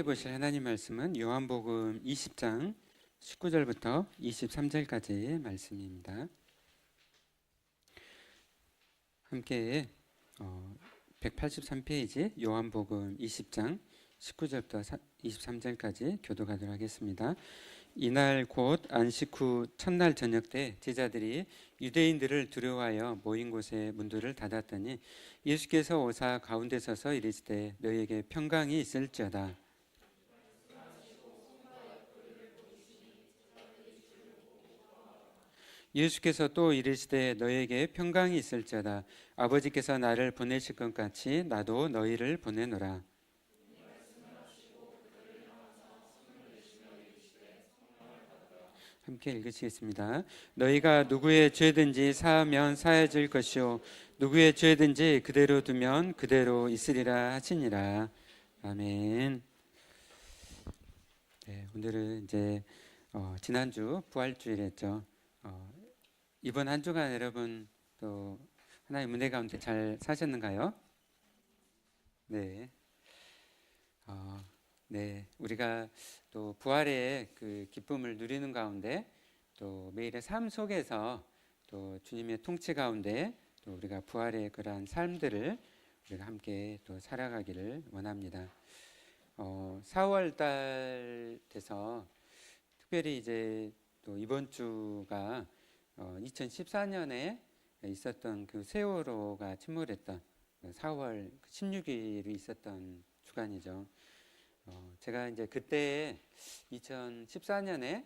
보실 하나님 말씀은 요한복음 20장 19절부터 23절까지의 말씀입니다. 함께 183페이지 요한복음 20장 19절부터 23절까지 교독하도록 하겠습니다. 이날 곧 안식 후 첫날 저녁 때 제자들이 유대인들을 두려워하여 모인 곳에 문들을 닫았더니 예수께서 오사 가운데 서서 이르시되 너희에게 평강이 있을지어다. 예수께서 또 이르시되 너희에게 평강이 있을지어다. 아버지께서 나를 보내실 것 같이 나도 너희를 보내노라. 함께 읽으시겠습니다. 너희가 누구의 죄든지 사하면 사해질 것이요 누구의 죄든지 그대로 두면 그대로 있으리라 하시니라. 아멘. 네, 오늘은 이제 지난주 부활주일이었죠. 이번 한 주간 여러분 또 하나님의 은혜 가운데 잘 사셨는가요? 네. 네. 우리가 또 부활의 그 기쁨을 누리는 가운데 또 매일의 삶 속에서 또 주님의 통치 가운데 또 우리가 부활의 그러한 삶들을 우리가 함께 또 살아가기를 원합니다. 4월 달 돼서 특별히 이제 또 이번 주가 2014년에 있었던 그 세월호가 침몰했던 4월 16일이 있었던 주간이죠. 제가 이제 그때 2014년에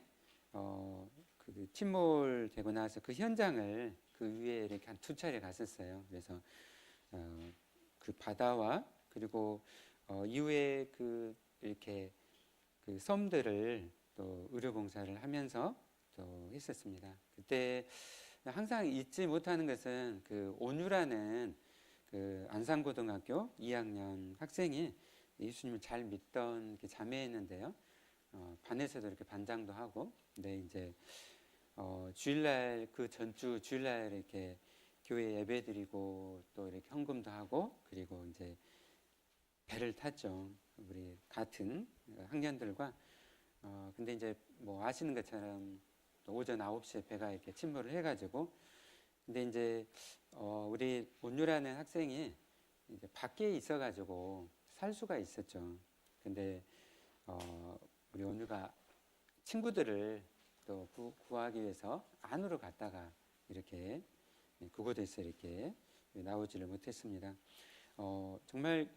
그 침몰되고 나서 그 현장을 그 위에 이렇게 한 두 차례 갔었어요. 그래서 그 바다와 그리고 이후에 그 이렇게 그 섬들을 또 의료봉사를 하면서 또 했었습니다. 그때 항상 잊지 못하는 것은 그 온유라는 그 안산고등학교 2학년 학생이 예수님을 잘 믿던 자매였는데요. 반에서도 이렇게 반장도 하고, 근데 이제 주일날 그 전주 주일날 이렇게 교회 예배드리고 또 이렇게 헌금도 하고 그리고 이제 배를 탔죠. 우리 같은 학년들과. 근데 이제 뭐 아시는 것처럼 오전 9시에 배가 이렇게 침몰을 해가지고, 근데 이제 우리 온유라는 학생이 이제 밖에 있어가지고 살 수가 있었죠. 근데 우리 온유가 친구들을 또 구하기 위해서 안으로 갔다가 이렇게 그곳에서 이렇게 나오지를 못했습니다. 정말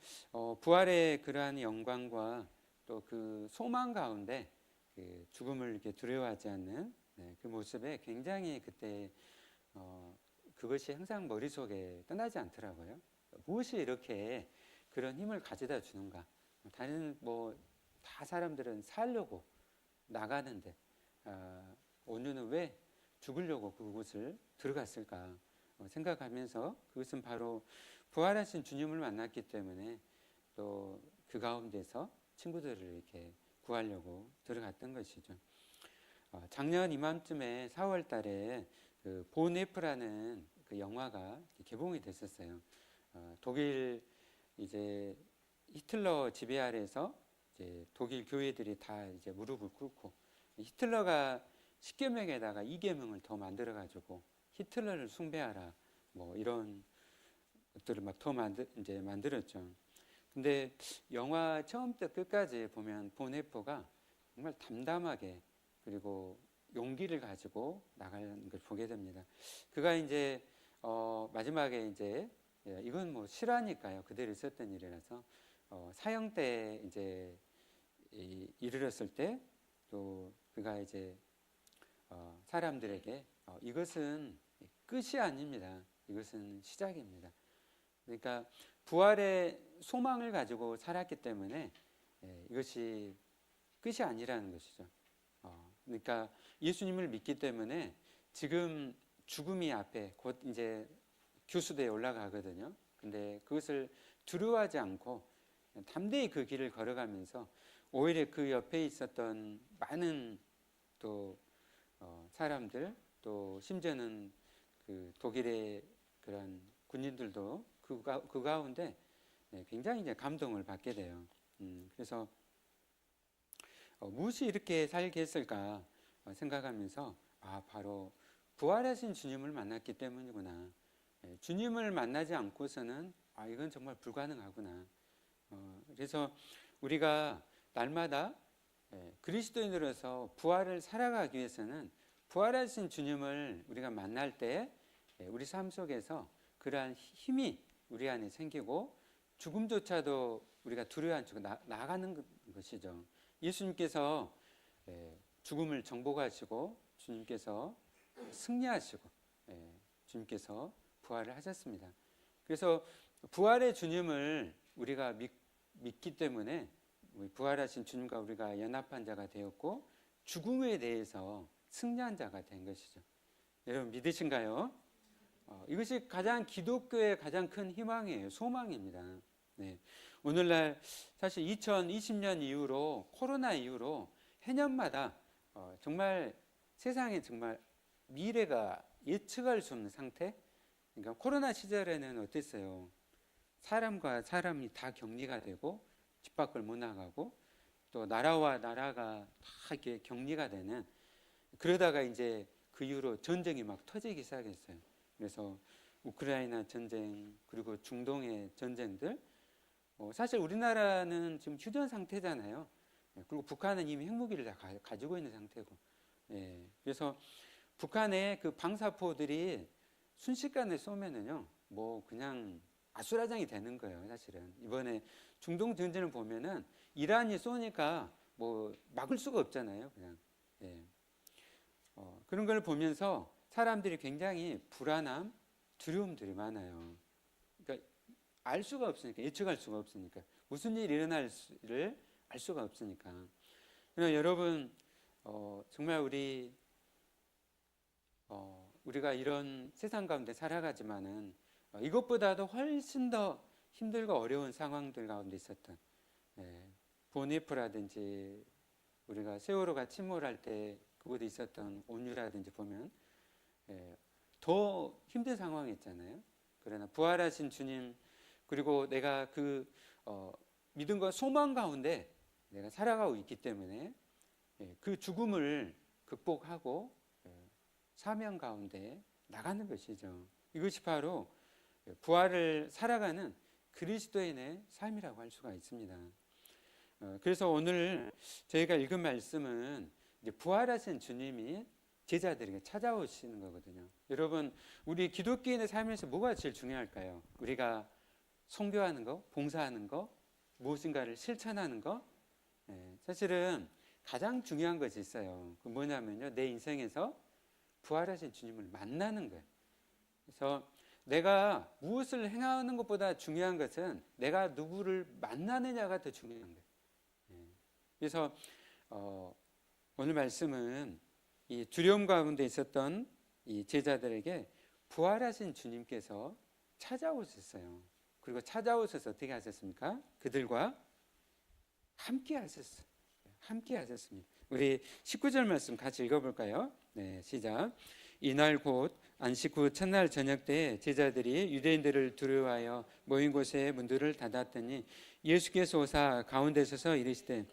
부활의 그러한 영광과 또 그 소망 가운데 그 죽음을 이렇게 두려워하지 않는 그 모습에 굉장히 그때 그것이 항상 머릿속에 떠나지 않더라고요. 무엇이 이렇게 그런 힘을 가져다 주는가? 다른 뭐 다 사람들은 살려고 나가는데 온유는 왜 죽으려고 그곳을 들어갔을까 생각하면서, 그것은 바로 부활하신 주님을 만났기 때문에 또 그 가운데서 친구들을 이렇게 구하려고 들어갔던 것이죠. 작년 이맘쯤에 4월 달에 그 본에프라는 그 영화가 개봉이 됐었어요. 독일 이제 히틀러 지배 아래에서 이제 독일 교회들이 다 이제 무릎을 꿇고 히틀러가 10계명에다가 2계명을 더 만들어 가지고 히틀러를 숭배하라 뭐 이런 것들을 막 더 이제 만들었죠. 근데 영화 처음부터 끝까지 보면 본에프가 정말 담담하게 그리고 용기를 가지고 나가는 걸 보게 됩니다. 그가 이제 마지막에 이제 이건 뭐 실화니까요. 그대로 있었던 일이라서 사형 때 이제 이르렀을 때 또 그가 이제 사람들에게 이것은 끝이 아닙니다. 이것은 시작입니다. 그러니까 부활의 소망을 가지고 살았기 때문에 이것이 끝이 아니라는 것이죠. 그러니까 예수님을 믿기 때문에 지금 죽음이 앞에 곧 이제 교수대에 올라가거든요. 근데 그것을 두려워하지 않고 담대히 그 길을 걸어가면서 오히려 그 옆에 있었던 많은 또 사람들, 또 심지어는 그 독일의 그런 군인들도 그 가운데 굉장히 이제 감동을 받게 돼요. 그래서 무엇이 이렇게 살게 했을까 생각하면서 바로 부활하신 주님을 만났기 때문이구나. 주님을 만나지 않고서는 이건 정말 불가능하구나. 그래서 우리가 날마다 그리스도인으로서 부활을 살아가기 위해서는 부활하신 주님을 우리가 만날 때 우리 삶 속에서 그러한 힘이 우리 안에 생기고 죽음조차도 우리가 두려워하지 않고 나아가는 것이죠. 예수님께서 죽음을 정복하시고 주님께서 승리하시고 주님께서 부활을 하셨습니다. 그래서 부활의 주님을 우리가 믿기 때문에 부활하신 주님과 우리가 연합한 자가 되었고 죽음에 대해서 승리한 자가 된 것이죠. 여러분 믿으신가요? 이것이 가장 기독교의 가장 큰 희망이에요. 소망입니다. 네. 오늘날 사실 2020년 이후로 코로나 이후로 해년마다 정말 세상에 정말 미래가 예측할 수 없는 상태. 그러니까 코로나 시절에는 어땠어요? 사람과 사람이 다 격리가 되고 집 밖을 못 나가고 또 나라와 나라가 다 이렇게 격리가 되는, 그러다가 이제 그 이후로 전쟁이 막 터지기 시작했어요. 그래서 우크라이나 전쟁 그리고 중동의 전쟁들, 사실 우리나라는 지금 휴전 상태잖아요. 그리고 북한은 이미 핵무기를 다 가지고 있는 상태고, 그래서 북한의 그 방사포들이 순식간에 쏘면은요, 뭐 그냥 아수라장이 되는 거예요. 사실은 이번에 중동 전쟁을 보면은 이란이 쏘니까 뭐 막을 수가 없잖아요. 그냥 그런 걸 보면서 사람들이 굉장히 불안함, 두려움들이 많아요. 그러니까 알 수가 없으니까, 예측할 수가 없으니까, 무슨 일이 일어날지를 알 수가 없으니까. 그러나 여러분, 정말 우리가 이런 세상 가운데 살아가지만은 이것보다도 훨씬 더 힘들고 어려운 상황들 가운데 있었던 보네프라든지 우리가 세월호가 침몰할 때 그곳에 있었던 온유라든지 보면 더 힘든 상황이 있잖아요. 그러나 부활하신 주님, 그리고 내가 그 믿음과 소망 가운데 내가 살아가고 있기 때문에 그 죽음을 극복하고 사명 가운데 나가는 것이죠. 이것이 바로 부활을 살아가는 그리스도인의 삶이라고 할 수가 있습니다. 그래서 오늘 저희가 읽은 말씀은 이제 부활하신 주님이 제자들에게 찾아오시는 거거든요. 여러분, 우리 기독교인의 삶에서 뭐가 제일 중요할까요? 우리가 선교하는 거, 봉사하는 거, 무엇인가를 실천하는 거. 사실은 가장 중요한 것이 있어요. 그 뭐냐면요, 내 인생에서 부활하신 주님을 만나는 거예요. 그래서 내가 무엇을 행하는 것보다 중요한 것은 내가 누구를 만나느냐가 더 중요한 거예요. 그래서 오늘 말씀은 이 두려움 가운데 있었던 이 제자들에게 부활하신 주님께서 찾아오셨어요. 그리고 찾아오셔서 어떻게 하셨습니까? 그들과 함께 하셨어요. 함께 하셨습니다. 우리 19절 말씀 같이 읽어볼까요? 네, 시작. 이날 곧 안식 후 첫날 저녁 때 제자들이 유대인들을 두려워하여 모인 곳에 문들을 닫았더니 예수께서 오사 가운데 서서 이르시되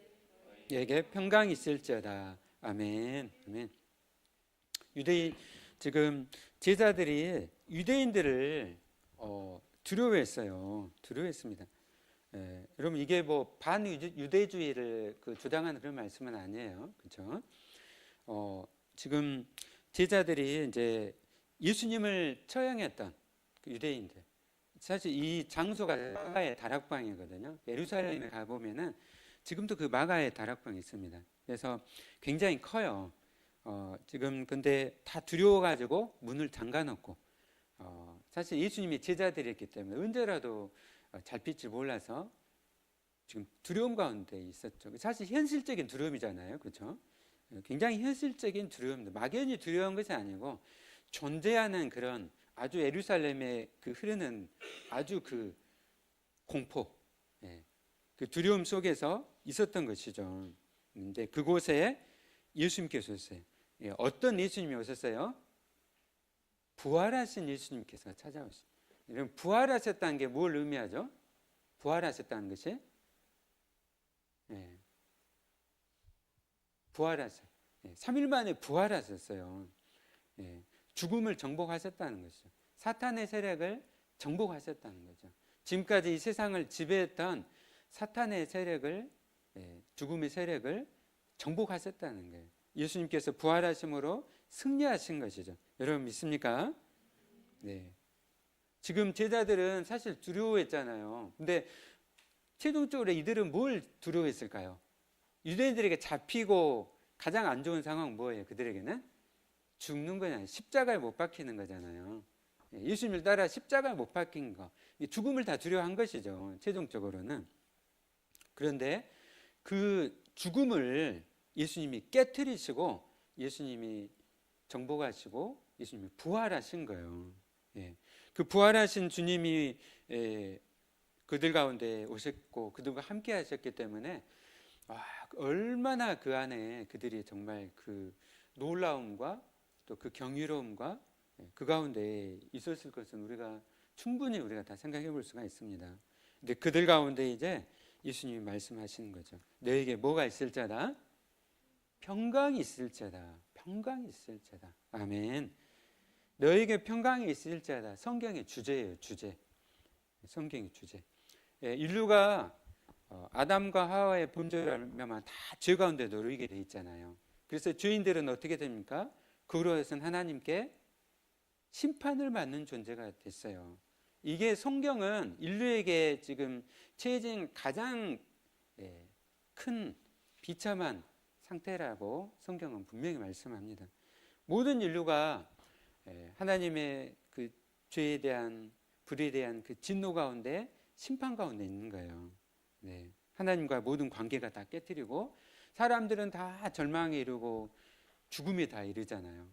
너에게 평강이 있을지어다. 아멘. 아멘. 지금 제자들이 유대인들을 두려워했습니다. 여러분, 이게 뭐 반유대주의를 주장하는 그런 말씀은 아니에요. 그렇죠? 지금 제자들이 이제 예수님을 처형했던 그 유대인들, 사실 이 장소가 마가의 다락방이거든요. 예루살렘에 가보면은 지금도 그 마가의 다락방이 있습니다. 그래서 굉장히 커요. 지금 근데 다 두려워가지고 문을 잠가놓고, 사실 예수님이 제자들이었기 때문에 언제라도 잘 빌지 몰라서 지금 두려움 가운데 있었죠. 사실 현실적인 두려움이잖아요. 그렇죠? 굉장히 현실적인 두려움입니다. 막연히 두려운 것이 아니고 존재하는 그런 아주 예루살렘에 흐르는 아주 그 공포, 그 두려움 속에서 있었던 것이죠. 근데 그곳에 예수님께서 오셨어요. 어떤 예수님이 오셨어요? 부활하신 예수님께서 찾아오셨어요. 여러분, 부활하셨다는 게 뭘 의미하죠? 부활하셨다는 것이 부활하셨어요. 3일 만에 부활하셨어요. 죽음을 정복하셨다는 것이죠. 사탄의 세력을 정복하셨다는 거죠. 지금까지 이 세상을 지배했던 사탄의 세력을, 죽음의 세력을 정복하셨다는 거예요. 예수님께서 부활하심으로 승리하신 것이죠. 여러분 믿습니까? 네. 지금 제자들은 사실 두려워했잖아요. 근데 최종적으로 이들은 뭘 두려워했을까요? 유대인들에게 잡히고 가장 안 좋은 상황은 뭐예요? 그들에게는 죽는 거잖아요. 십자가에 못 박히는 거잖아요. 예수님을 따라 십자가에 못 박힌 거, 죽음을 다 두려워한 것이죠. 최종적으로는. 그런데 그 죽음을 예수님이 깨트리시고 예수님이 정복하시고 예수님이 부활하신 거예요. 그 부활하신 주님이 그들 가운데 오셨고 그들과 함께 하셨기 때문에 얼마나 그 안에 그들이 정말 그 놀라움과 또 그 경이로움과 그 가운데 있었을 것은 우리가 다 생각해 볼 수가 있습니다. 근데 그들 가운데 이제 예수님이 말씀하시는 거죠. 너에게 뭐가 있을 자다? 평강이 있을 자다. 평강이 있을 자다. 아멘. 너에게 평강이 있을 자다. 성경의 주제예요. 주제. 성경의 주제. 인류가 아담과 하와의 범죄라면 다 죄 가운데 놓이게 돼 있잖아요. 그래서 죄인들은 어떻게 됩니까? 그로 해서는 하나님께 심판을 받는 존재가 됐어요. 이게 성경은 인류에게 지금 처해진 가장 큰 비참한 상태라고 성경은 분명히 말씀합니다. 모든 인류가 하나님의 그 죄에 대한 불에 대한 그 진노 가운데 심판 가운데 있는 거예요. 하나님과 모든 관계가 다 깨뜨리고 사람들은 다 절망에 이르고 죽음에 다 이르잖아요.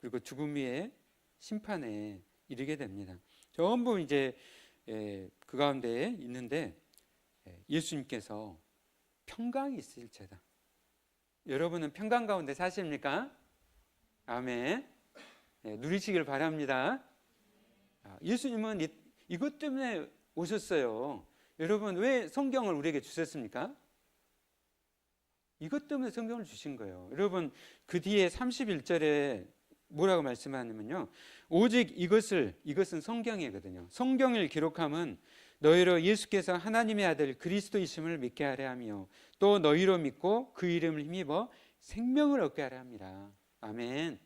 그리고 죽음 위에 심판에 이르게 됩니다. 전부 이제 그 가운데 있는데 예수님께서 평강이 있을 자다. 여러분은 평강 가운데 사십니까? 아멘. 누리시길 바랍니다. 예수님은 이것 때문에 오셨어요. 여러분 왜 성경을 우리에게 주셨습니까? 이것 때문에 성경을 주신 거예요. 여러분 그 뒤에 31절에 뭐라고 말씀하냐면요. 오직 이것은 성경이거든요. 성경을 기록함은 너희로 예수께서 하나님의 아들 그리스도이심을 믿게 하려 하며 또 너희로 믿고 그 이름을 힘입어 생명을 얻게 하려 합니다. 아멘.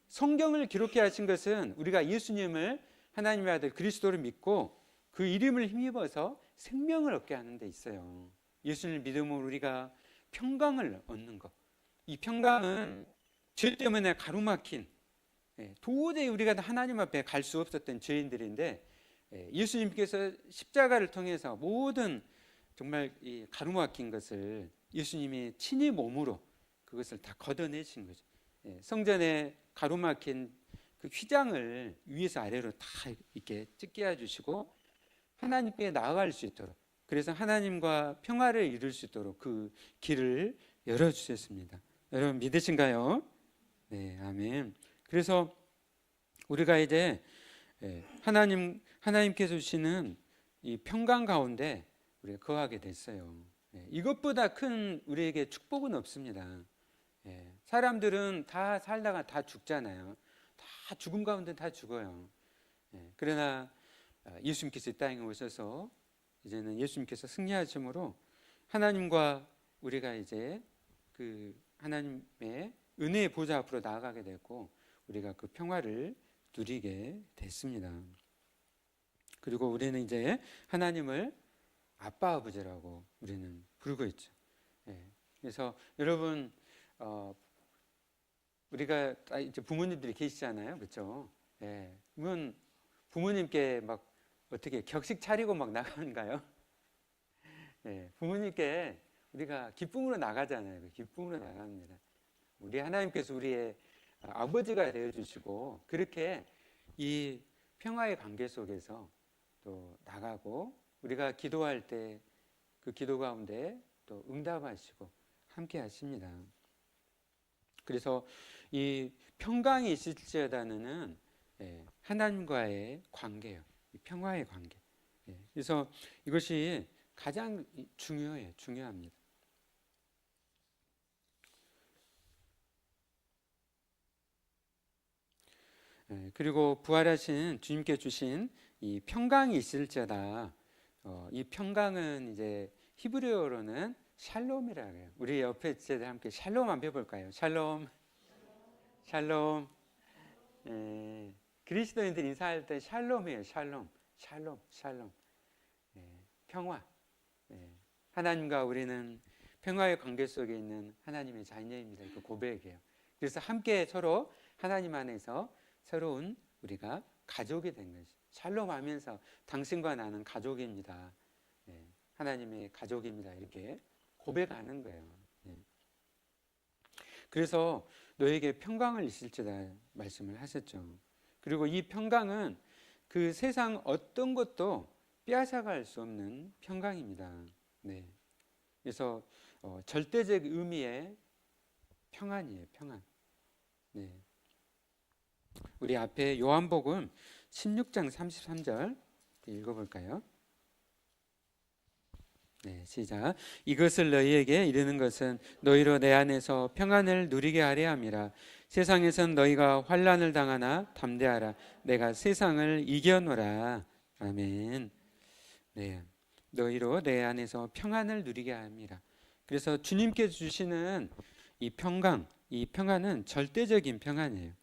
성경을 기록해 하신 것은 우리가 예수님을 하나님의 아들 그리스도를 믿고 그 이름을 힘입어서 생명을 얻게 하는 데 있어요. 예수님을 믿음으로 우리가 평강을 얻는 것. 이 평강은 죄 때문에 가로막힌 도저히 우리가 하나님 앞에 갈 수 없었던 죄인들인데 예수님께서 십자가를 통해서 모든 정말 이 가로막힌 것을 예수님이 친히 몸으로 그것을 다 걷어내신 거죠. 성전에 가로막힌 그 휘장을 위에서 아래로 다 이렇게 찢게 해주시고 하나님께 나아갈 수 있도록, 그래서 하나님과 평화를 이룰 수 있도록 그 길을 열어주셨습니다. 여러분 믿으신가요? 네, 아멘. 그래서 우리가 이제 하나님께서 주시는 이 평강 가운데 우리가 거하게 됐어요. 이것보다 큰 우리에게 축복은 없습니다. 사람들은 다 살다가 다 죽잖아요. 다 죽음 가운데 다 죽어요. 그러나 예수님께서 이 땅에 오셔서 이제는 예수님께서 승리하심으로 하나님과 우리가 이제 그 하나님의 은혜의 보좌 앞으로 나아가게 됐고 우리가 그 평화를 누리게 됐습니다. 그리고 우리는 이제 하나님을 아빠 아버지라고 우리는 부르고 있죠. 그래서 여러분 우리가 이제 부모님들이 계시잖아요, 그렇죠? 그러면 부모님께 막 어떻게 격식 차리고 막 나가는가요? 부모님께 우리가 기쁨으로 나가잖아요. 기쁨으로 나갑니다. 우리 하나님께서 우리의 아버지가 되어주시고 그렇게 이 평화의 관계 속에서 또 나가고 우리가 기도할 때 그 기도 가운데 또 응답하시고 함께 하십니다. 그래서 이 평강이 있을지어다는 하나님과의 관계예요. 평화의 관계. 그래서 이것이 가장 중요합니다. 그리고 부활하신 주님께 주신 이 평강이 있을지어다. 이 평강은 이제 히브리어로는 샬롬이라고 해요. 우리 옆에 제들 함께 샬롬 한번 해볼까요? 샬롬, 샬롬. 그리스도인들 인사할 때 샬롬이에요. 샬롬, 샬롬, 샬롬. 평화. 하나님과 우리는 평화의 관계 속에 있는 하나님의 자녀입니다. 그 고백이에요. 그래서 함께 서로 하나님 안에서 새로운 우리가 가족이 된 것이. 샬롬하면서 당신과 나는 가족입니다. 하나님의 가족입니다. 이렇게 고백하는 거예요. 그래서 너에게 평강을 있을지다 말씀을 하셨죠. 그리고 이 평강은 그 세상 어떤 것도 빼앗아갈 수 없는 평강입니다. 그래서 절대적 의미의 평안이에요. 평안. 우리 앞에 요한복음 16장 33절 읽어볼까요? 시작. 이것을 너희에게 이르는 것은 너희로 내 안에서 평안을 누리게 하려 함이라. 세상에선 너희가 환난을 당하나 담대하라. 내가 세상을 이겨노라. 아멘. 너희로 내 안에서 평안을 누리게 함이라. 그래서 주님께서 주시는 이 평강, 이 평안은 절대적인 평안이에요.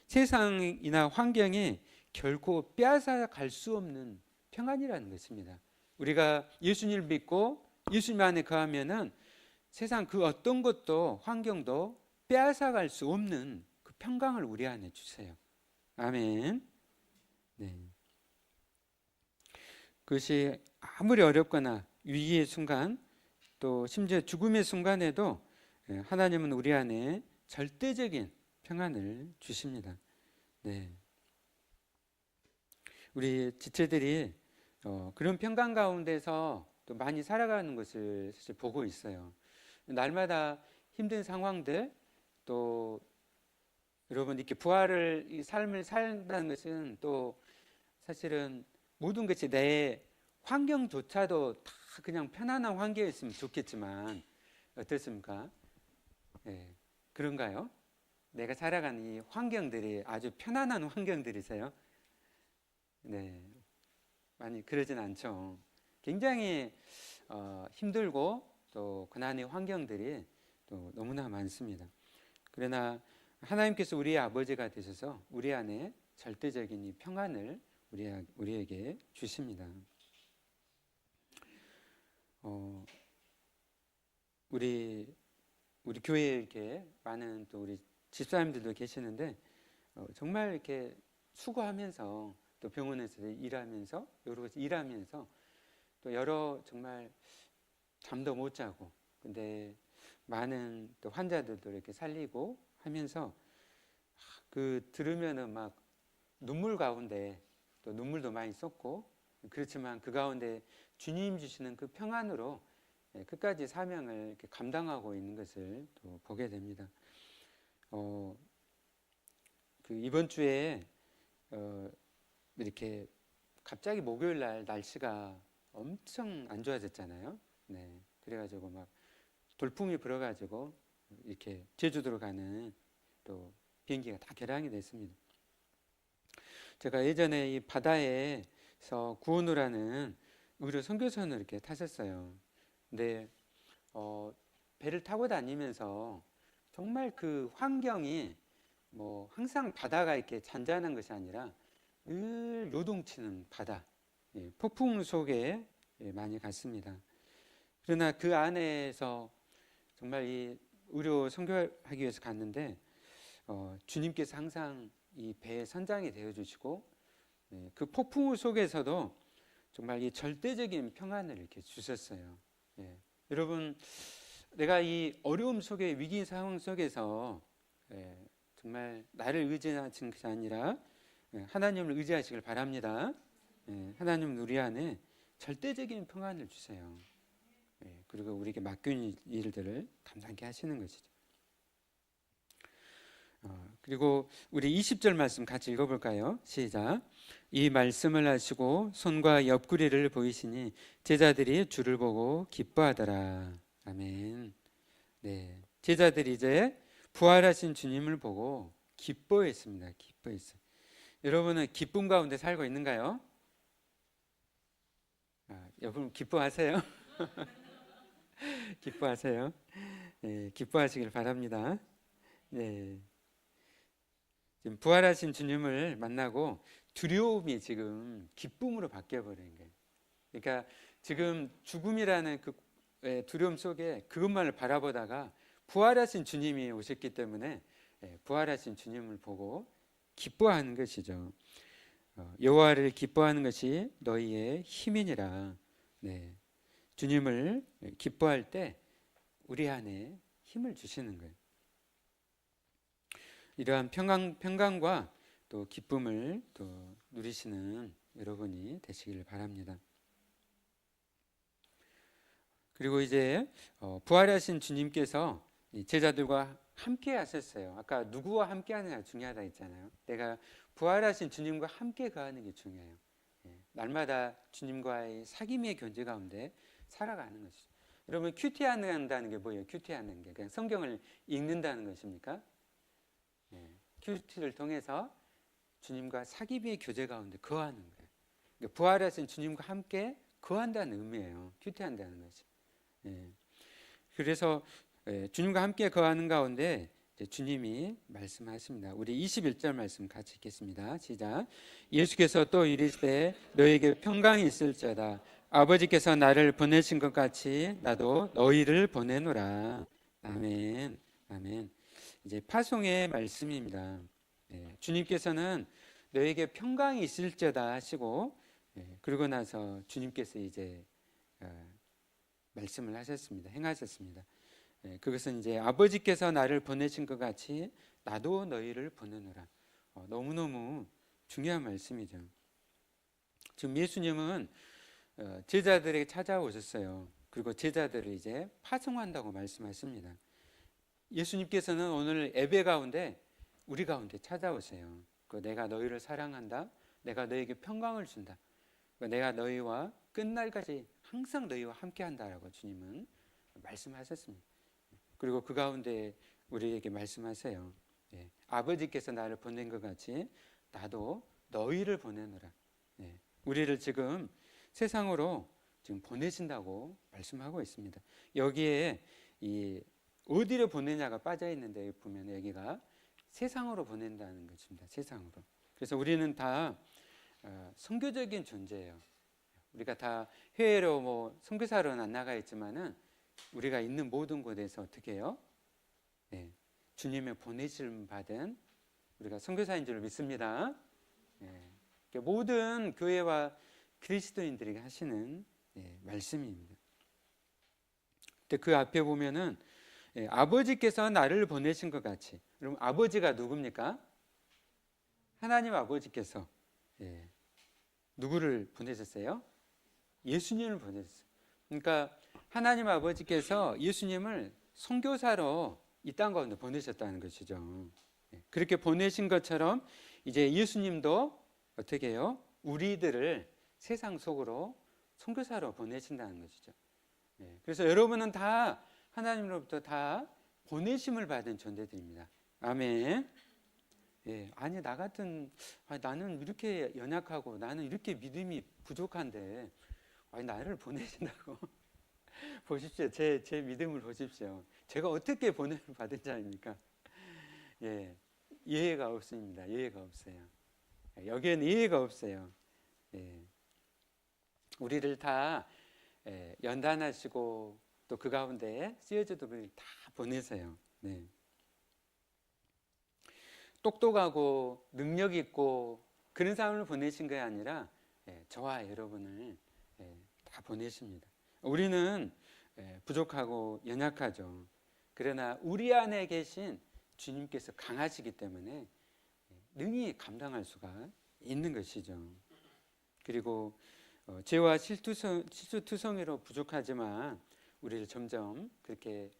세상이나 환경이 결코 빼앗아 갈 수 없는 평안이라는 것입니다. 우리가 예수님을 믿고 예수님 안에 거하면은 세상 그 어떤 것도 환경도 빼앗아 갈 수 없는 그 평강을 우리 안에 주세요. 아멘. 그것이 아무리 어렵거나 위기의 순간 또 심지어 죽음의 순간에도 하나님은 우리 안에 절대적인 평안을 주십니다. 우리 지체들이 그런 평강 가운데서 또 많이 살아가는 것을 사실 보고 있어요. 날마다 힘든 상황들 또 여러분 이렇게 부활을 이 삶을 산다는 것은 또 사실은 모든 것이 내 환경조차도 다 그냥 편안한 환경이었으면 좋겠지만 어떻습니까? 그런가요? 내가 살아가는 이 환경들이 아주 편안한 환경들이세요? 많이 그러진 않죠. 굉장히 힘들고 또 고난의 환경들이 또 너무나 많습니다. 그러나 하나님께서 우리의 아버지가 되셔서 우리 안에 절대적인 이 평안을 우리에게 주십니다. 우리 교회에 이렇게 많은 또 우리 집사님들도 계시는데 정말 이렇게 수고하면서 또 병원에서 일하면서 여러 가지 일하면서 또 여러 정말 잠도 못 자고 근데 많은 또 환자들도 이렇게 살리고 하면서 그 들으면은 막 눈물 가운데 또 눈물도 많이 쏟고 그렇지만 그 가운데 주님 주시는 그 평안으로 끝까지 사명을 이렇게 감당하고 있는 것을 또 보게 됩니다. 그 이번 주에 이렇게 갑자기 목요일 날 날씨가 엄청 안 좋아졌잖아요. 그래가지고 막 돌풍이 불어가지고 이렇게 제주도로 가는 또 비행기가 다 결항이 됐습니다. 제가 예전에 이 바다에서 구원을 하는 의료 선교선을 이렇게 탔었어요. 근데 배를 타고 다니면서 정말 그 환경이 뭐 항상 바다가 이렇게 잔잔한 것이 아니라 늘 요동치는 바다, 폭풍 속에 많이 갔습니다. 그러나 그 안에서 정말 이 의료 선교하기 위해서 갔는데 주님께서 항상 이 배의 선장이 되어 주시고 그 폭풍 속에서도 정말 이 절대적인 평안을 이렇게 주셨어요. 여러분, 내가 이 어려움 속에 위기 상황 속에서 정말 나를 의지하신 것이 아니라 하나님을 의지하시길 바랍니다. 하나님은 우리 안에 절대적인 평안을 주세요. 그리고 우리에게 맡긴 일들을 감당케 하시는 것이죠. 그리고 우리 20절 말씀 같이 읽어볼까요? 시작. 이 말씀을 하시고 손과 옆구리를 보이시니 제자들이 주를 보고 기뻐하더라. 아멘. 제자들이 이제 부활하신 주님을 보고 기뻐했습니다. 기뻐했어요. 여러분은 기쁨 가운데 살고 있는가요? 여러분 기뻐하세요? 기뻐하세요? 네, 기뻐하시길 바랍니다. 네, 지금 부활하신 주님을 만나고 두려움이 지금 기쁨으로 바뀌어 버린 거예요. 그러니까 지금 죽음이라는 그 두려움 속에 그것만을 바라보다가 부활하신 주님이 오셨기 때문에 부활하신 주님을 보고 기뻐하는 것이죠. 여호와를 기뻐하는 것이 너희의 힘이니라. 네, 주님을 기뻐할 때 우리 안에 힘을 주시는 거예요. 이러한 평강과 또 기쁨을 또 누리시는 여러분이 되시기를 바랍니다. 그리고 이제 부활하신 주님께서 제자들과 함께 하셨어요. 아까 누구와 함께 하느냐 중요하다 했잖아요. 내가 부활하신 주님과 함께 거하는 게 중요해요. 날마다 주님과의 사귐의 교제 가운데 살아가는 것이죠. 여러분 큐티한다는 게 뭐예요? 큐티하는 게 그냥 성경을 읽는다는 것입니까? 큐티를 통해서 주님과 사귐의 교제 가운데 거하는 거예요. 그러니까 부활하신 주님과 함께 거한다는 의미예요. 큐티한다는 것이. 그래서 주님과 함께 거하는 가운데 주님이 말씀하십니다. 우리 21절 말씀 같이 읽겠습니다. 시작. 예수께서 또 이르시되 너에게 평강이 있을지어다. 아버지께서 나를 보내신 것 같이 나도 너희를 보내노라. 아멘. 아멘. 이제 파송의 말씀입니다. 주님께서는 너에게 평강이 있을지어다 하시고 그러고 나서 주님께서 이제 말씀을 하셨습니다. 행하셨습니다. 그것은 이제 아버지께서 나를 보내신 것 같이 나도 너희를 보내노라. 너무너무 중요한 말씀이죠. 지금 예수님은 제자들에게 찾아오셨어요. 그리고 제자들을 이제 파송한다고 말씀하십니다. 예수님께서는 오늘 예배 가운데 우리 가운데 찾아오세요. 내가 너희를 사랑한다. 내가 너에게 평강을 준다. 내가 너희와 끝날까지 항상 너희와 함께한다라고 주님은 말씀하셨습니다. 그리고 그 가운데 우리에게 말씀하세요. 아버지께서 나를 보낸 것 같이 나도 너희를 보내노라. 우리를 지금 세상으로 지금 보내신다고 말씀하고 있습니다. 여기에 이 어디를 보내냐가 빠져 있는데 보면 여기가 세상으로 보낸다는 것입니다. 세상으로. 그래서 우리는 다 선교적인 존재예요. 우리가 다 해외로 뭐 선교사로는 안 나가 있지만은 우리가 있는 모든 곳에서 어떻게 해요? 주님의 보내심 받은 우리가 선교사인 줄 믿습니다. 모든 교회와 그리스도인들에게 하시는 말씀입니다. 근데 그 앞에 보면은 아버지께서 나를 보내신 것 같이. 여러분 아버지가 누굽니까? 하나님 아버지께서 누구를 보내셨어요? 예수님을 보내셨어요. 그러니까 하나님 아버지께서 예수님을 선교사로 이 땅 가운데 보내셨다는 것이죠. 그렇게 보내신 것처럼 이제 예수님도 어떻게 해요? 우리들을 세상 속으로 선교사로 보내신다는 것이죠. 그래서 여러분은 다 하나님으로부터 다 보내심을 받은 존재들입니다. 아멘. 아니 나 같은 나는 이렇게 연약하고 나는 이렇게 믿음이 부족한데 나를 보내신다고 보십시오. 제 믿음을 보십시오. 제가 어떻게 보냄을 받은 자입니까? 예외가 없습니다. 예외가 없어요. 여기에는 예외가 없어요. 우리를 다 연단하시고 또 그 가운데 쓰여져도 다 보내세요. 똑똑하고 능력 있고 그런 사람을 보내신 게 아니라 저와 여러분을 다 보내십니다. 우리는 부족하고 연약하죠. 그러나 우리 안에 계신 주님께서 강하시기 때문에 능히 감당할 수가 있는 것이죠. 그리고 죄와 실수투성이로 부족하지만 우리를 점점 그렇게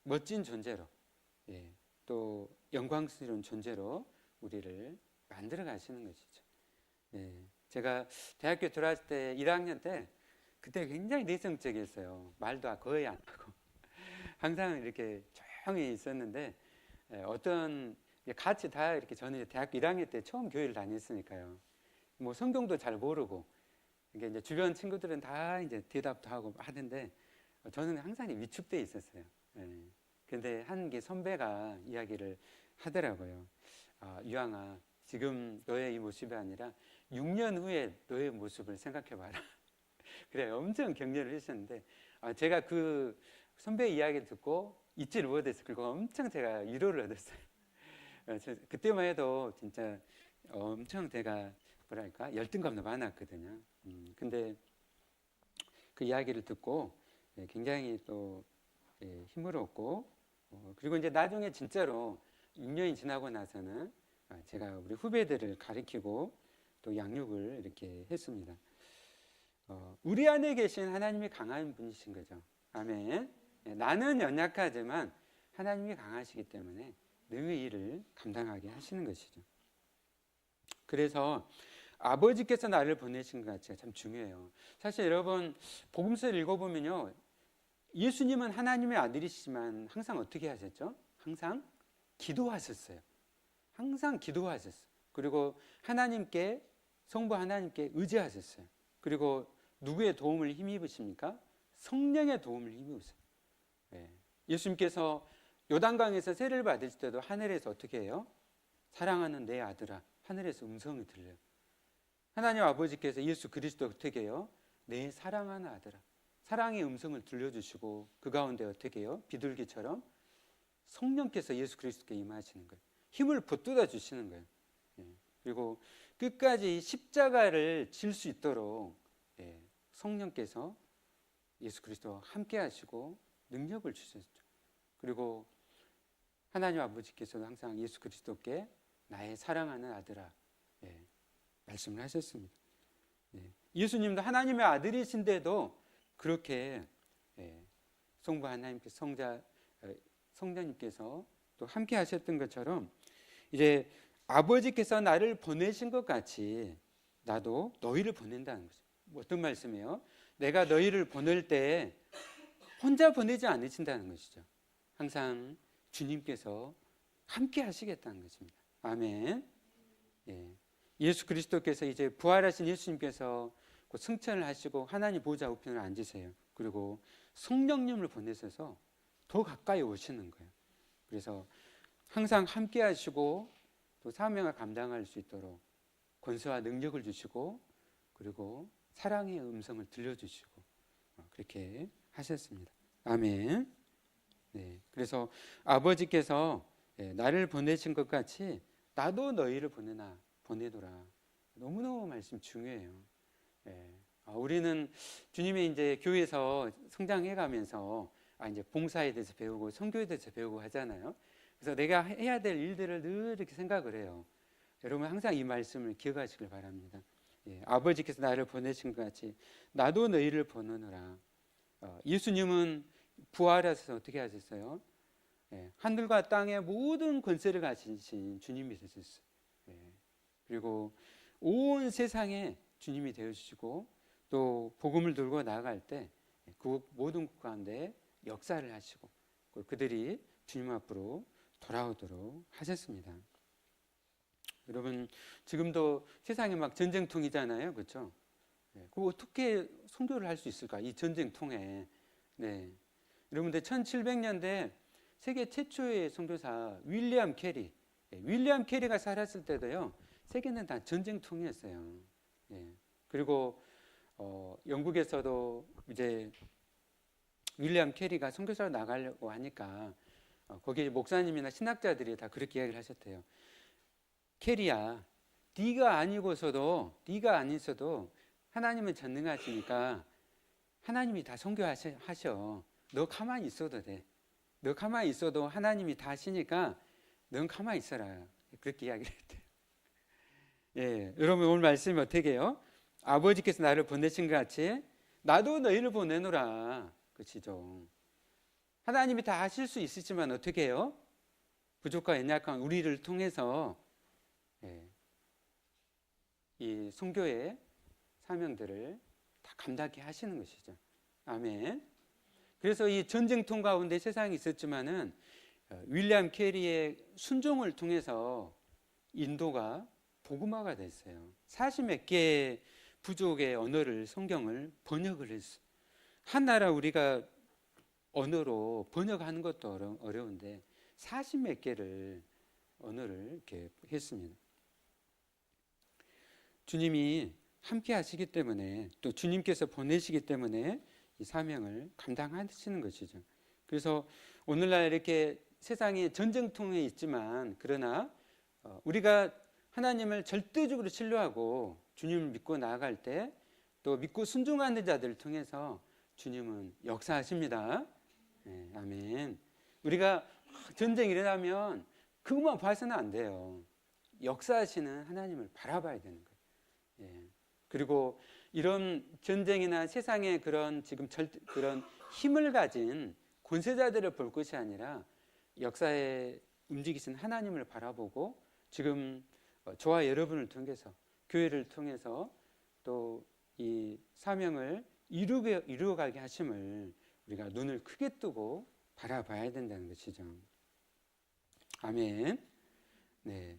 멋진 존재로 또 영광스러운 존재로 우리를 만들어 가시는 것이죠. 제가 대학교 들어왔을 때 1학년 때 그때 굉장히 내성적이었어요. 말도 거의 안 하고 항상 이렇게 조용히 있었는데 어떤 같이 다 이렇게 저는 대학교 1학년 때 처음 교회를 다녔으니까요. 뭐 성경도 잘 모르고 이게 이제 주변 친구들은 다 이제 대답도 하고 하는데 저는 항상 위축돼 있었어요. 예. 근데 한 게 선배가 이야기를 하더라고요. 아, 유양아, 지금 너의 이 모습이 아니라 6년 후에 너의 모습을 생각해봐라. 그래, 엄청 격려를 해주셨는데 제가 그 선배 이야기를 듣고 잊지를 못했어요. 그리고 엄청 제가 위로를 얻었어요. 그때만 해도 진짜 엄청 제가 뭐랄까 열등감도 많았거든요. 근데 그 이야기를 듣고 굉장히 또 힘을 얻고 그리고 이제 나중에 진짜로 6년이 지나고 나서는 제가 우리 후배들을 가르치고 또 양육을 이렇게 했습니다. 우리 안에 계신 하나님이 강한 분이신 거죠. 아멘. 나는 연약하지만 하나님이 강하시기 때문에 능히 일을 감당하게 하시는 것이죠. 그래서 아버지께서 나를 보내신 것 자체가 참 중요해요. 사실 여러분 복음서를 읽어보면요, 예수님은 하나님의 아들이시지만 항상 어떻게 하셨죠? 항상 기도하셨어요. 항상 기도하셨어요. 그리고 하나님께, 성부 하나님께 의지하셨어요. 그리고 누구의 도움을 힘입으십니까? 성령의 도움을 힘입으세요. 예수님께서 요단강에서 세례를 받으실 때도 하늘에서 어떻게 해요? 사랑하는 내 아들아, 하늘에서 음성이 들려요. 하나님 아버지께서 예수 그리스도 어떻게 해요? 내 사랑하는 아들아, 사랑의 음성을 들려주시고 그 가운데 어떻게 해요? 비둘기처럼 성령께서 예수 그리스도께 임하시는 거예요. 힘을 붙들어 주시는 거예요. 그리고 끝까지 십자가를 질 수 있도록 성령께서 예수 그리스도와 함께 하시고 능력을 주셨죠. 그리고 하나님 아버지께서도 항상 예수 그리스도께 나의 사랑하는 아들아 말씀을 하셨습니다. 예수님도 하나님의 아들이신데도 그렇게 성부 하나님께서 성자님께서 또 함께 하셨던 것처럼 이제 아버지께서 나를 보내신 것 같이 나도 너희를 보낸다는 거죠. 어떤 말씀이에요? 내가 너희를 보낼 때 혼자 보내지 않으신다는 것이죠. 항상 주님께서 함께 하시겠다는 것입니다. 아멘. 예수 그리스도께서 이제 부활하신 예수님께서 승천을 하시고 하나님 보좌 우편으로 앉으세요. 그리고 성령님을 보내셔서 더 가까이 오시는 거예요. 그래서 항상 함께 하시고 또 사명을 감당할 수 있도록 권세와 능력을 주시고 그리고 사랑의 음성을 들려주시고 그렇게 하셨습니다. 아멘. 그래서 아버지께서 나를 보내신 것 같이 나도 너희를 보내노라. 너무너무 말씀 중요해요. 우리는 주님의 이제 교회에서 성장해 가면서 이제 봉사에 대해서 배우고 선교에 대해서 배우고 하잖아요. 그래서 내가 해야 될 일들을 늘 이렇게 생각을 해요. 여러분 항상 이 말씀을 기억하시길 바랍니다. 아버지께서 나를 보내신 것 같이 나도 너희를 보내노라. 예수님은 부활하셔서 어떻게 하셨어요? 하늘과 땅의 모든 권세를 가지신 주님이 되셨어요. 그리고 온 세상에 주님이 되어주시고 또 복음을 들고 나아갈 때 그 모든 국 가운데 역사를 하시고 그들이 주님 앞으로 돌아오도록 하셨습니다. 여러분 지금도 세상에 막 전쟁통이잖아요, 그렇죠? 그 어떻게 선교를 할 수 있을까? 이 전쟁통에. 여러분들 1700년대 세계 최초의 선교사 윌리엄 캐리. 윌리엄 캐리가 살았을 때도요, 세계는 다 전쟁통이었어요. 그리고 영국에서도 이제 윌리엄 캐리가 선교사로 나가려고 하니까 거기 목사님이나 신학자들이 다 그렇게 이야기를 하셨대요. 캐리야, 네가 아니고서도 하나님은 전능하시니까 하나님이 다 선교하셔. 너 가만히 있어도 돼. 너 가만히 있어도 하나님이 다 하시니까 넌 가만히 있어라. 그렇게 이야기를 했대요. 여러분 오늘 말씀이 어떻게 해요? 아버지께서 나를 보내신 것 같이 나도 너희를 보내노라. 그치죠? 하나님이 다 하실 수 있으시지만 어떻게 해요? 부족과 연약한 우리를 통해서 이 선교의 사명들을 다 감당하게 하시는 것이죠. 아멘. 그래서 이 전쟁통 가운데 세상이 있었지만은 윌리엄 캐리의 순종을 통해서 인도가 복음화가 됐어요. 40몇 개의 부족의 언어를 성경을 번역을 했어요. 한 나라 우리가 언어로 번역하는 것도 어려운데 40몇 개를 언어를 이렇게 했습니다. 주님이 함께 하시기 때문에 또 주님께서 보내시기 때문에 이 사명을 감당하시는 것이죠. 그래서 오늘날 이렇게 세상에 전쟁통에 있지만 그러나 우리가 하나님을 절대적으로 신뢰하고 주님을 믿고 나아갈 때 또 믿고 순종하는 자들을 통해서 주님은 역사하십니다. 네, 아멘. 우리가 전쟁이 일어나면 그것만 봐서는 안 돼요. 역사하시는 하나님을 바라봐야 되는 거예요. 예. 그리고 이런 전쟁이나 세상의 그런 지금 그런 힘을 가진 권세자들을 볼 것이 아니라 역사에 움직이신 하나님을 바라보고 지금 저와 여러분을 통해서 교회를 통해서 또 이 사명을 이루어가게 하심을 우리가 눈을 크게 뜨고 바라봐야 된다는 것이죠. 아멘. 네.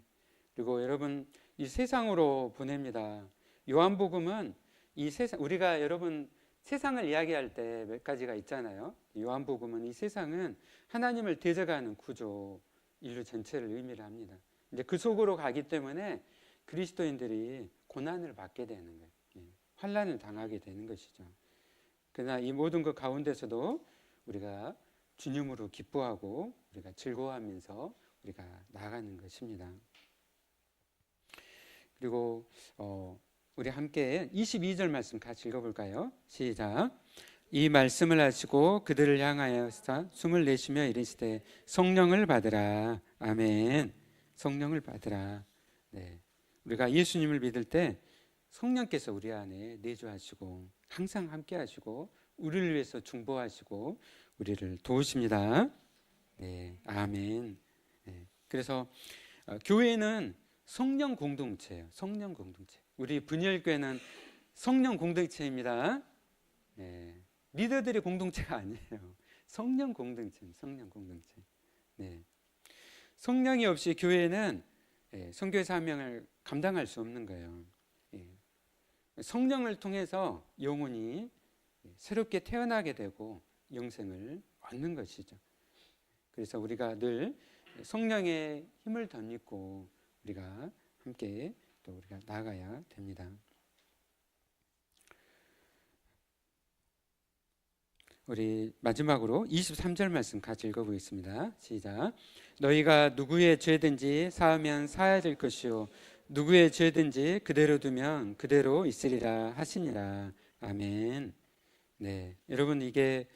그리고 여러분 이 세상으로 보냅니다. 요한복음은 이 세상 우리가 여러분 세상을 이야기할 때 몇 가지가 있잖아요. 요한복음은 이 세상은 하나님을 대적하는 구조, 인류 전체를 의미를 합니다. 이제 그 속으로 가기 때문에 그리스도인들이 고난을 받게 되는 거예요. 환난을 당하게 되는 것이죠. 그러나 이 모든 것 가운데서도 우리가 주님으로 기뻐하고 우리가 즐거워하면서 우리가 나아가는 것입니다. 그리고 우리 함께 22절 말씀 같이 읽어볼까요? 시작. 이 말씀을 하시고 그들을 향하여 숨을 내쉬며 이르시되 성령을 받으라. 아멘. 성령을 받으라. 네. 우리가 예수님을 믿을 때 성령께서 우리 안에 내주하시고 항상 함께 하시고 우리를 위해서 중보하시고 우리를 도우십니다. 네. 아멘. 네. 그래서 교회는 성령 공동체예요. 성령 공동체. 우리 분열교회는 성령 공동체입니다. 네. 리더들의 공동체가 아니에요. 성령 공동체입니다. 성령 공동체. 네. 성령이 없이 교회는 선교의 사명을 감당할 수 없는 거예요. 성령을 통해서 영혼이 새롭게 태어나게 되고 영생을 얻는 것이죠. 그래서 우리가 늘 성령의 힘을 덧입고 우리가 함께 또 우리가 나아가야 됩니다. 우리 마지막으로 23절 말씀 같이 읽어보겠습니다. 시작. 너희가 누구의 죄든지 사하면 사해야 될 것이요 누구의 죄든지 그대로 두면 그대로 있으리라 하시니라. 아멘. 네, 여러분 이게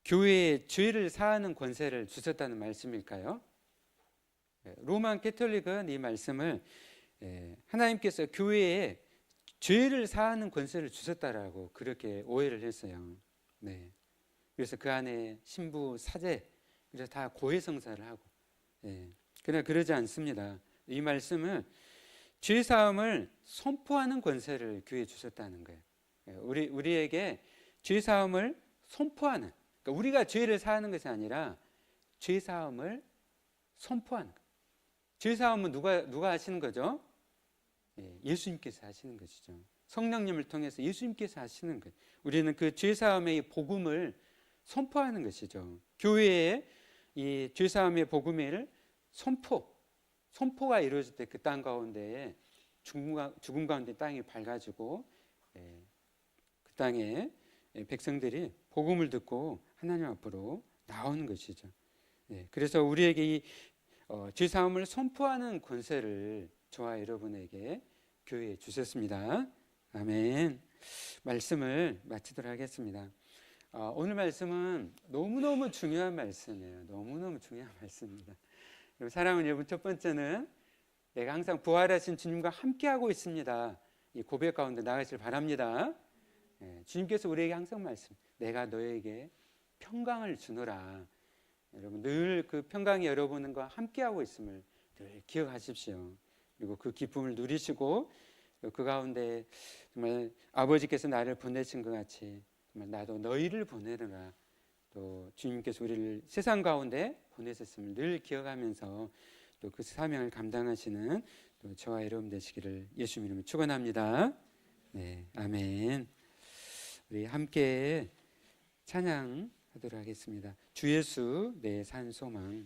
교회에 죄를 사하는 권세를 주셨다는 말씀일까요? 로만 캐톨릭은 이 말씀을 하나님께서 교회에 죄를 사하는 권세를 주셨다라고 그렇게 오해를 했어요. 네. 그래서 그 안에 신부, 사제, 그래서 다 고해성사를 하고. 그러나 그러지 않습니다. 이 말씀은 죄 사함을 선포하는 권세를 교회에 주셨다는 거예요. 우리에게 죄 사함을 선포하는, 그러니까 우리가 죄를 사하는 것이 아니라 죄 사함을 선포하는 거예요. 죄 사함은 누가 하시는 거죠? 예수님께서 하시는 것이죠. 성령님을 통해서 예수님께서 하시는 거예요. 우리는 그 죄 사함의 복음을 선포하는 것이죠. 교회에 이 죄 사함의 복음을 선포가 이루어질 때 그 땅 가운데에 죽음 가운데 땅이 밝아지고 그 땅에 백성들이 복음을 듣고 하나님 앞으로 나오는 것이죠. 그래서 우리에게 이 죄 사함을 선포하는 권세를 저와 여러분에게 교회에 주셨습니다. 아멘. 말씀을 마치도록 하겠습니다. 오늘 말씀은 너무너무 중요한 말씀이에요. 너무너무 중요한 말씀입니다. 사랑하는 여러분, 첫 번째는 내가 항상 부활하신 주님과 함께하고 있습니다. 이 고백 가운데 나가시길 바랍니다. 주님께서 우리에게 항상 말씀, 내가 너에게 평강을 주노라. 여러분 늘 그 평강이 여러분과 함께하고 있음을 늘 기억하십시오. 그리고 그 기쁨을 누리시고 그 가운데 정말 아버지께서 나를 보내신 것 같이 정말 나도 너희를 보내느라 또 주님께서 우리를 세상 가운데 보내셨음을 늘 기억하면서 또 그 사명을 감당하시는 또 저와 여러분 되시기를 예수 이름으로 축원합니다. 네, 아멘. 우리 함께 찬양하도록 하겠습니다. 주 예수 내 산 소망.